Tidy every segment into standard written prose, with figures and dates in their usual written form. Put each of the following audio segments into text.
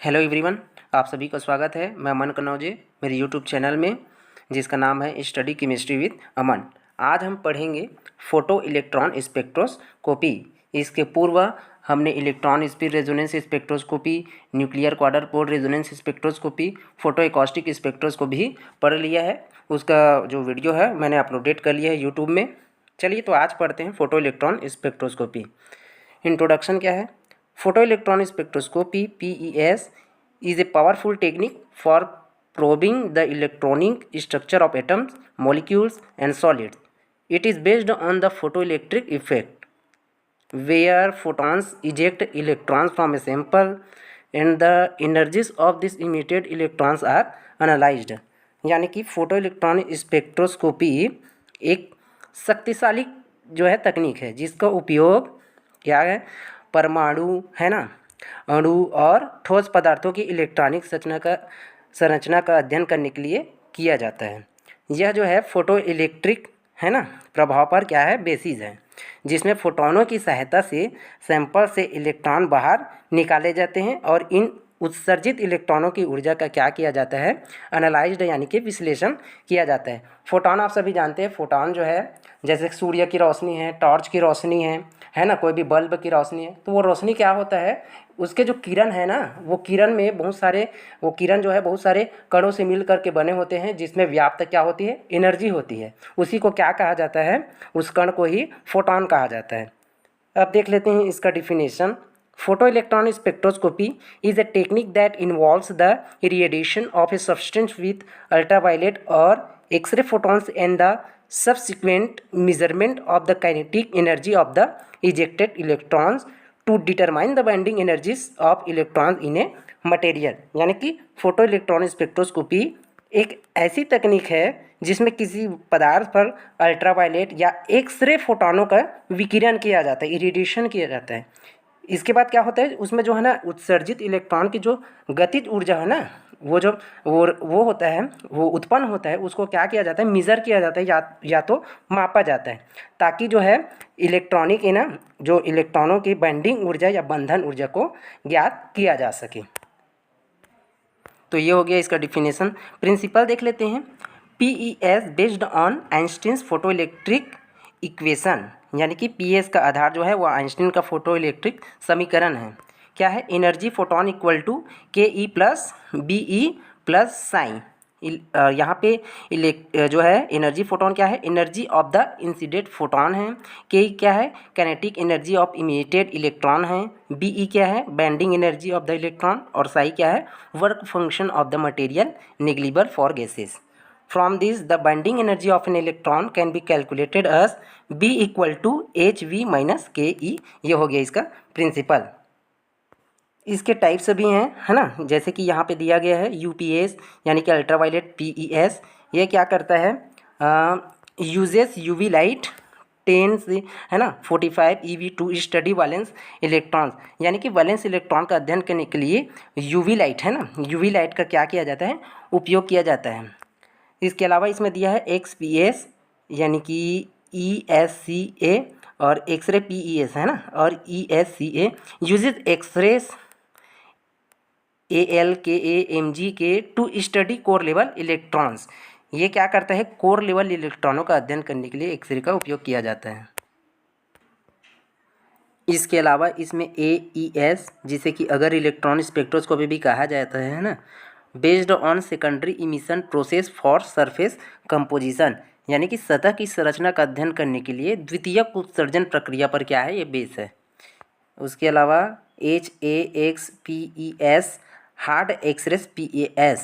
Hello everyone, आप सभी का स्वागत है। मैं अमन कनौजे मेरे यूट्यूब चैनल में, जिसका नाम है स्टडी केमिस्ट्री विद अमन। आज हम पढ़ेंगे फोटो इलेक्ट्रॉन स्पेक्ट्रोस्कोपी। इसके पूर्व हमने electron spin resonance spectroscopy, nuclear quadrupole resonance spectroscopy, photo acoustic spectroscopy भी पढ़ लिया है। उसका जो वीडियो है मैंने अपलोडेड कर लिया है यूट्यूब में। चलिए तो आज पढ़ते हैं फोटो इलेक्ट्रॉन स्पेक्ट्रोस्कोपी। इंट्रोडक्शन क्या है? Photoelectron spectroscopy (PES) is a powerful technique for probing the electronic structure of atoms, molecules, and solids. It is based on the photoelectric effect, where photons eject electrons from a sample, and the energies of these emitted electrons are analyzed. यानी कि photo electron spectroscopy एक शक्तिशाली जो है तकनीक है, जिसका उपयोग क्या है, परमाणु है ना, अणु और ठोस पदार्थों की इलेक्ट्रॉनिक संरचना का अध्ययन करने के लिए किया जाता है। यह जो है फोटो इलेक्ट्रिक है ना प्रभाव पर क्या है, बेसिस है, जिसमें फोटोनों की सहायता से सैंपल से इलेक्ट्रॉन बाहर निकाले जाते हैं और इन उत्सर्जित इलेक्ट्रॉनों की ऊर्जा का क्या किया जाता है, एनालाइज्ड यानी कि विश्लेषण किया जाता है। फोटोन आप सभी जानते हैं, फोटोन जो है जैसे सूर्य की रोशनी है, टॉर्च की रोशनी है ना, कोई भी बल्ब की रोशनी है, तो वो रोशनी क्या होता है, उसके जो किरण है ना, वो किरण में बहुत सारे वो किरण जो है बहुत सारे कणों से मिल करके बने होते हैं, जिसमें व्याप्त क्या होती है, एनर्जी होती है। उसी को क्या कहा जाता है, उस कण को ही फोटोन कहा जाता है। अब देख लेते हैं इसका definition. Photoelectron spectroscopy is a technique that involves the irradiation of a substance with ultraviolet or X-ray photons and the subsequent measurement of the kinetic energy of the ejected electrons to determine the binding energies of electrons in a material। यानी कि photo electron spectroscopy एक ऐसी तकनीक है जिसमें किसी पदार्थ पर अल्ट्रावायलेट या एक्सरे फोटोनों का विकिरण किया जाता है, इरेडिएशन किया जाता है। इसके बाद क्या होता है, उसमें जो है ना उत्सर्जित इलेक्ट्रॉन की जो गतिज ऊर्जा है ना, वो जो वो होता है, वो उत्पन्न होता है, उसको क्या किया जाता है, मेज़र किया जाता है या तो मापा जाता है, ताकि जो है इलेक्ट्रॉनिक है ना, जो इलेक्ट्रॉनों की बाइंडिंग ऊर्जा या बंधन ऊर्जा को ज्ञात किया जा सके। तो ये हो गया इसका डिफिनेशन। प्रिंसिपल देख लेते हैं। PES based on Einstein's photo electric equation, यानी कि पीएस का आधार जो है वो आइंस्टीन का फोटो इलेक्ट्रिक समीकरण है। क्या है, energy photon equal to KE plus BE plus sine. यहाँ पे जो है एनर्जी फोटोन क्या है, energy of the incident photon है। के क्या है, kinetic energy of emitted electron है। BE क्या है, binding energy of the electron. और साई क्या है, work function of the material negligible for gases. From this, the binding energy of an electron can be calculated as B equal to HV minus KE। ये हो गया इसका principal. इसके types भी हैं, है ना, जैसे कि यहाँ पे दिया गया है UPS यानी कि अल्ट्रावायलेट PES। ये क्या करता है, यूजेस UV लाइट 10 से है ना 45 EV to study valence electrons, यानी कि वैलेंस इलेक्ट्रॉन का अध्ययन करने के लिए UV लाइट है ना, UV लाइट का क्या किया जाता है, उपयोग किया जाता है। इसके अलावा इसमें दिया है XPS यानी कि ESCA और एक्सरे PES है ना, और ESCA uses x rays ALKA MGK to study core level electrons. ये क्या करता है, कोर लेवल इलेक्ट्रॉनों का अध्ययन करने के लिए एक्सरे का उपयोग किया जाता है। इसके अलावा इसमें AES, जिसे कि अगर इलेक्ट्रॉन स्पेक्ट्रोस्कोपी भी कहा जाता है ना, based on secondary emission process for surface composition, यानी कि सतह की संरचना का अध्ययन करने के लिए द्वितीयक उत्सर्जन प्रक्रिया पर क्या है, ये बेस है। उसके अलावा HAXPES hard X rays PAS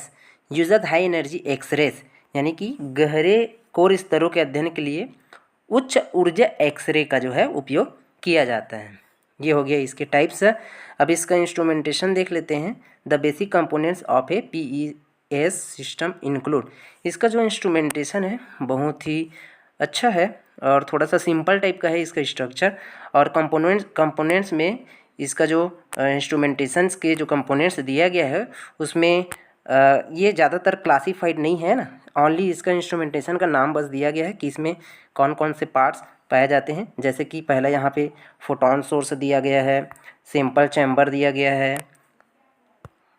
used high energy X rays, यानी कि गहरे कोर स्तरों के अध्ययन के लिए उच्च ऊर्जा एक्सरे का जो है उपयोग किया जाता है। ये हो गया इसके टाइप्स। अब इसका इंस्ट्रूमेंटेशन देख लेते हैं। The basic components of A PES system include. इसका जो इंस्ट्रूमेंटेशन है बहुत ही अच्छा है और थोड़ा सा सिंपल टाइप का है इसका स्ट्रक्चर। और कंपोनेंट्स में इसका जो इंस्ट्रूमेंटेशंस के जो कंपोनेंट्स दिया गया है उसमें ये ज़्यादातर क्लासीफाइड नहीं है ना, ओनली इसका इंस्ट्रूमेंटेशन का नाम बस दिया गया है कि इसमें कौन कौन से पार्ट्स पाए जाते हैं। जैसे कि पहला यहाँ पे फोटोन सोर्स दिया गया है, सैंपल चैम्बर दिया गया है,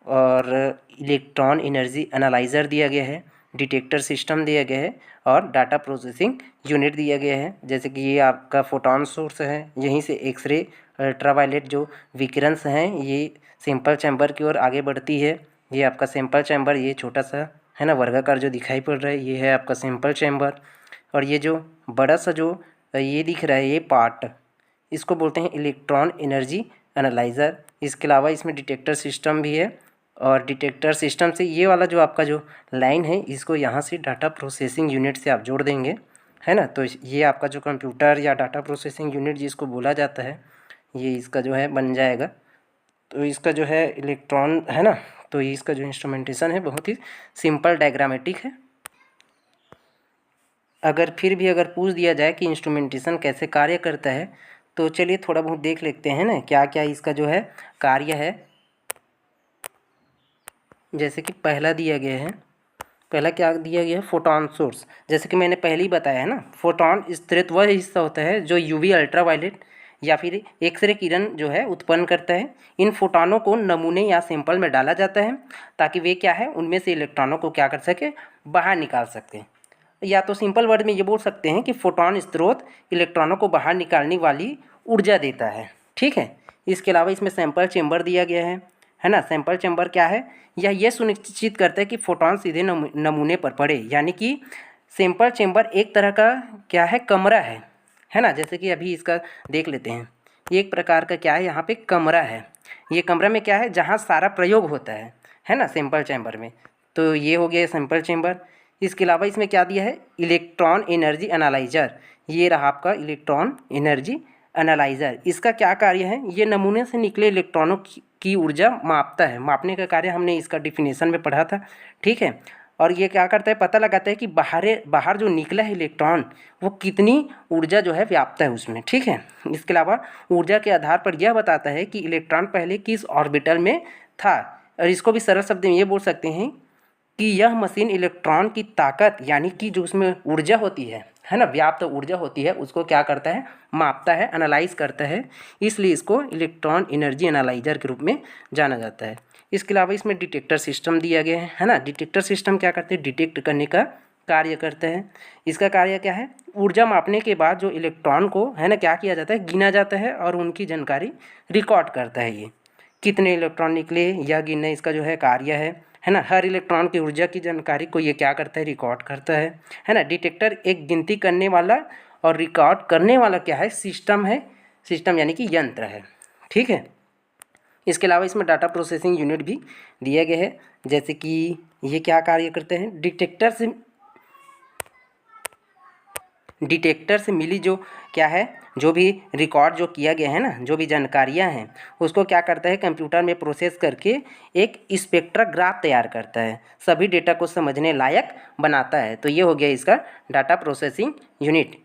और इलेक्ट्रॉन एनर्जी एनालाइज़र दिया गया है, डिटेक्टर सिस्टम दिया गया है और डाटा प्रोसेसिंग यूनिट दिया गया है। जैसे कि ये आपका फोटॉन सोर्स है, यहीं से एक्सरे अल्ट्रावायलेट जो विकिरण हैं ये सैंपल चैम्बर की ओर आगे बढ़ती है। ये आपका सैंपल चैम्बर, ये छोटा सा है ना वर्गाकार जो दिखाई पड़ रहा है, ये है आपका सैंपल चैम्बर। और ये जो बड़ा सा जो ये दिख रहा है ये पार्ट, इसको बोलते हैं इलेक्ट्रॉन एनर्जी एनालाइज़र। इसके अलावा इसमें डिटेक्टर सिस्टम भी है और डिटेक्टर सिस्टम से ये वाला जो आपका जो लाइन है इसको यहाँ से डाटा प्रोसेसिंग यूनिट से आप जोड़ देंगे, है ना। तो ये आपका जो कंप्यूटर या डाटा प्रोसेसिंग यूनिट जिसको बोला जाता है, ये इसका जो है बन जाएगा। तो इसका जो है इलेक्ट्रॉन है ना, तो इसका जो इंस्ट्रूमेंटेशन है बहुत ही सिंपल डायग्रामेटिक है। अगर फिर भी अगर पूछ दिया जाए कि इंस्ट्रूमेंटेशन कैसे कार्य करता है, तो चलिए थोड़ा बहुत देख लेते हैं ना क्या क्या इसका जो है कार्य है। जैसे कि पहला दिया गया है, पहला क्या दिया गया है, फोटॉन सोर्स। जैसे कि मैंने पहले ही बताया है ना, फोटॉन स्थिरित वह हिस्सा होता है जो यूवी अल्ट्रावायलेट या फिर एक्सरे किरण जो है उत्पन्न करता है। इन फोटॉनों को नमूने या सैंपल में डाला जाता है ताकि वे क्या है उनमें से इलेक्ट्रॉनों को क्या कर सके, बाहर निकाल सकते हैं। या तो सिंपल वर्ड में ये बोल सकते हैं कि फोटॉन स्रोत इलेक्ट्रॉनों को बाहर निकालने वाली ऊर्जा देता है, ठीक है। इसके अलावा इसमें सैंपल चेंबर दिया गया है ना। सैंपल चेंबर क्या है, यह सुनिश्चित करता है कि फोटॉन सीधे नमूने पर पड़े, यानी कि सैंपल चेंबर एक तरह का क्या है, कमरा है ना। जैसे कि अभी इसका देख लेते हैं, ये एक प्रकार का क्या है, यहाँ पे कमरा है। ये कमरा में क्या है, जहाँ सारा प्रयोग होता है ना, सैंपल चैम्बर में। तो ये हो गया सैंपल चैम्बर। इसके अलावा इसमें क्या दिया है, इलेक्ट्रॉन एनर्जी एनालाइज़र। ये रहा आपका इलेक्ट्रॉन एनर्जी एनालाइज़र। इसका क्या कार्य है, ये नमूने से निकले इलेक्ट्रॉनों की ऊर्जा मापता है। मापने का कार्य हमने इसका डिफिनेशन में पढ़ा था, ठीक है। और ये क्या करता है, पता लगाता है कि बाहर जो निकला है इलेक्ट्रॉन वो कितनी ऊर्जा जो है व्याप्त है उसमें, ठीक है। इसके अलावा ऊर्जा के आधार पर यह बताता है कि इलेक्ट्रॉन पहले किस ऑर्बिटल में था। और इसको भी सरल शब्द में ये बोल सकते हैं कि यह मशीन इलेक्ट्रॉन की ताकत, यानी कि जो उसमें ऊर्जा होती है ना, व्याप्त ऊर्जा होती है, उसको क्या करता है, मापता है, एनालाइज करता है। इसलिए इसको इलेक्ट्रॉन एनर्जी एनालाइजर के रूप में जाना जाता है। इसके अलावा इसमें डिटेक्टर सिस्टम दिया गया है ना। डिटेक्टर सिस्टम क्या करते हैं, डिटेक्ट करने का कार्य करता है। इसका कार्य क्या है, ऊर्जा मापने के बाद जो इलेक्ट्रॉन को है ना क्या किया जाता है, गिना जाता है और उनकी जानकारी रिकॉर्ड करता है। ये कितने इलेक्ट्रॉन निकले यह गिनना इसका जो है कार्य है ना। हर इलेक्ट्रॉन की ऊर्जा की जानकारी को ये क्या करता है, रिकॉर्ड करता है ना। डिटेक्टर एक गिनती करने वाला और रिकॉर्ड करने वाला क्या है, सिस्टम है। सिस्टम यानी कि यंत्र है, ठीक है। इसके अलावा इसमें डाटा प्रोसेसिंग यूनिट भी दिया गया है। जैसे कि ये क्या कार्य करते हैं, डिटेक्टर से मिली जो क्या है, जो भी रिकॉर्ड जो किया गया है ना, जो भी जानकारियां हैं उसको क्या करता है, कंप्यूटर में प्रोसेस करके एक स्पेक्ट्रोग्राफ तैयार करता है, सभी डेटा को समझने लायक बनाता है। तो ये हो गया इसका डाटा प्रोसेसिंग यूनिट।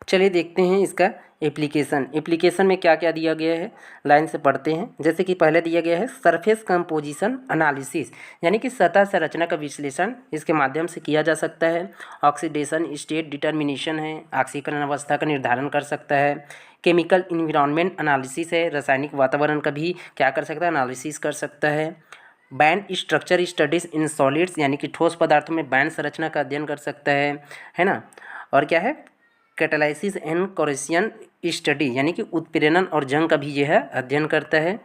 चलिए देखते हैं इसका एप्लीकेशन में क्या क्या दिया गया है, लाइन से पढ़ते हैं। जैसे कि पहले दिया गया है सरफेस कंपोजिशन एनालिसिस, यानी कि सतह संरचना का विश्लेषण इसके माध्यम से किया जा सकता है। ऑक्सीडेशन स्टेट डिटर्मिनेशन है, ऑक्सीकरण अवस्था का निर्धारण कर सकता है। केमिकल इन्वायरमेंट एनालिसिस है, रासायनिक वातावरण का भी क्या कर सकता है, एनालिसिस कर सकता है। Band structure studies in solids, यानी कि ठोस पदार्थों में बैंड संरचना का अध्ययन कर सकता है ना। और क्या है, कैटालाइसिस एंड कोरेशन स्टडी, यानी कि उत्प्रेरण और जंग का भी यह अध्ययन करता है।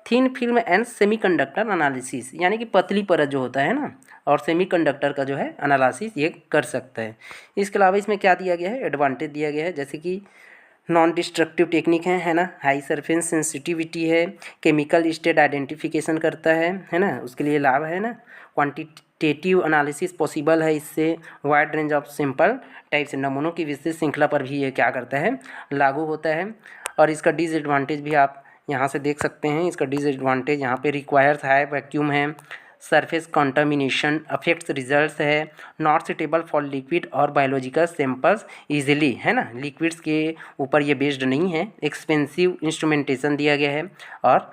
Thin film and semiconductor analysis, यानी कि पतली परत जो होता है ना, और सेमीकंडक्टर का जो है एनालिसिस ये कर सकता है। इसके अलावा इसमें क्या दिया गया है, एडवांटेज दिया गया है। जैसे कि नॉन डिस्ट्रक्टिव टेक्निक है ना, हाई सरफेस सेंसिटिविटी है, केमिकल स्टेट आइडेंटिफिकेशन करता है ना, उसके लिए लाभ है ना। क्वांटिटेटिव एनालिसिस पॉसिबल है इससे। Wide range of simple type से नमूनों की विशेष श्रृंखला पर भी ये क्या करता है, लागू होता है। और इसका डिसएडवांटेज भी आप यहाँ से देख सकते हैं। इसका डिसएडवांटेज यहाँ पे रिक्वायर्स हाई वैक्यूम है, सरफेस कंटामिनेशन अफेक्ट्स रिजल्ट्स है, नॉट सुटेबल फॉर लिक्विड और बायोलॉजिकल सैंपल्स इजीली, है ना, लिक्विड्स के ऊपर ये बेस्ड नहीं है। एक्सपेंसिव इंस्ट्रूमेंटेशन दिया गया है और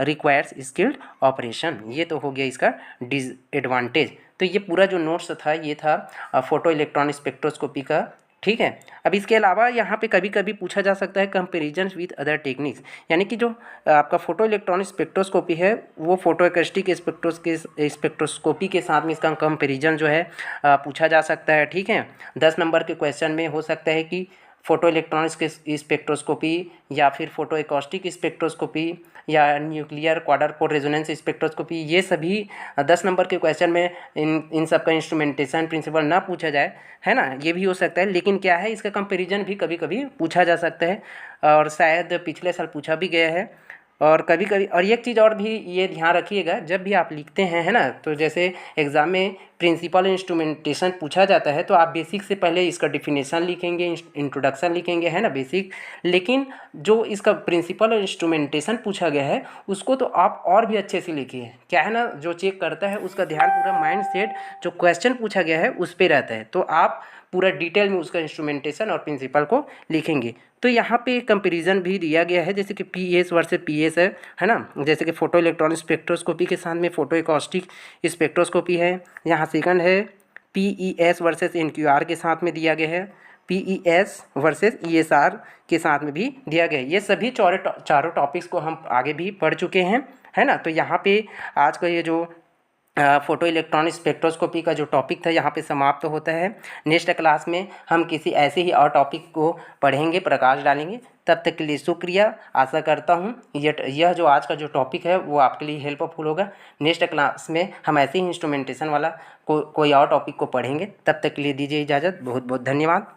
रिक्वायर्स स्किल्ड ऑपरेशन। ये तो हो गया इसका डिसएडवांटेज। तो ये पूरा जो नोट्स था ये था फोटो इलेक्ट्रॉन स्पेक्ट्रोस्कोपी का ठीक है। अब इसके अलावा यहाँ पे कभी कभी पूछा जा सकता है कंपेरिजन विथ अदर टेक्निक्स, यानी कि जो आपका फोटो इलेक्ट्रॉनिक स्पेक्ट्रोस्कोपी है वो फोटो एकस्टिक स्पेक्ट्रोस्कोपी के साथ में इसका कंपेरिजन जो है पूछा जा सकता है। ठीक है, 10 नंबर के क्वेश्चन में हो सकता है कि फोटो इलेक्ट्रॉनिक्स के स्पेक्ट्रोस्कोपी या फिर फोटो एकॉस्टिक स्पेक्ट्रोस्कोपी या nuclear quadrupole resonance spectroscopy, ये सभी 10 नंबर के क्वेश्चन में इन सब का इंस्ट्रूमेंटेशन प्रिंसिपल ना पूछा जाए, है ना, ये भी हो सकता है। लेकिन क्या है, इसका कंपैरिजन भी कभी कभी पूछा जा सकता है और शायद पिछले साल पूछा भी गया है। और कभी कभी और एक चीज़ और भी ये ध्यान रखिएगा, जब भी आप लिखते हैं, है ना, तो जैसे एग्ज़ाम में प्रिंसिपल इंस्ट्रूमेंटेशन पूछा जाता है तो आप बेसिक से पहले इसका डिफिनेशन लिखेंगे, इंट्रोडक्शन लिखेंगे, है ना, बेसिक। लेकिन जो इसका प्रिंसिपल इंस्ट्रूमेंटेशन पूछा गया है उसको तो आप और भी अच्छे से लिखिए। क्या है ना, जो चेक करता है उसका ध्यान पूरा माइंड सेट जो क्वेश्चन पूछा गया है उस पर रहता है, तो आप पूरा डिटेल में उसका इंस्ट्रूमेंटेशन और प्रिंसिपल को लिखेंगे। तो यहाँ पे कंपैरिजन भी दिया गया है, जैसे कि पीएस वर्सेस पीएस है ना, जैसे कि फोटो इलेक्ट्रॉनिक स्पेक्ट्रोस्कोपी के साथ में फोटो एकॉस्टिक स्पेक्ट्रोस्कोपी है। यहाँ सेकंड है पीईएस वर्सेस एनक्यूआर के साथ में दिया गया है, पीईएस वर्सेस ईएसआर के साथ में भी दिया गया है। ये सभी चारों टॉपिक्स को हम आगे भी पढ़ चुके हैं, है ना। तो यहाँ पे आज का ये जो फोटो इलेक्ट्रॉनिक स्पेक्ट्रोस्कोपी का जो टॉपिक था यहाँ पे समाप्त होता है। नेक्स्ट क्लास में हम किसी ऐसे ही और टॉपिक को पढ़ेंगे, प्रकाश डालेंगे। तब तक के लिए शुक्रिया। आशा करता हूँ यह जो आज का जो टॉपिक है वो आपके लिए हेल्पफुल होगा। नेक्स्ट क्लास में हम ऐसे ही इंस्ट्रूमेंटेशन वाला कोई और टॉपिक को पढ़ेंगे। तब तक के लिए दीजिए इजाज़त। बहुत बहुत धन्यवाद।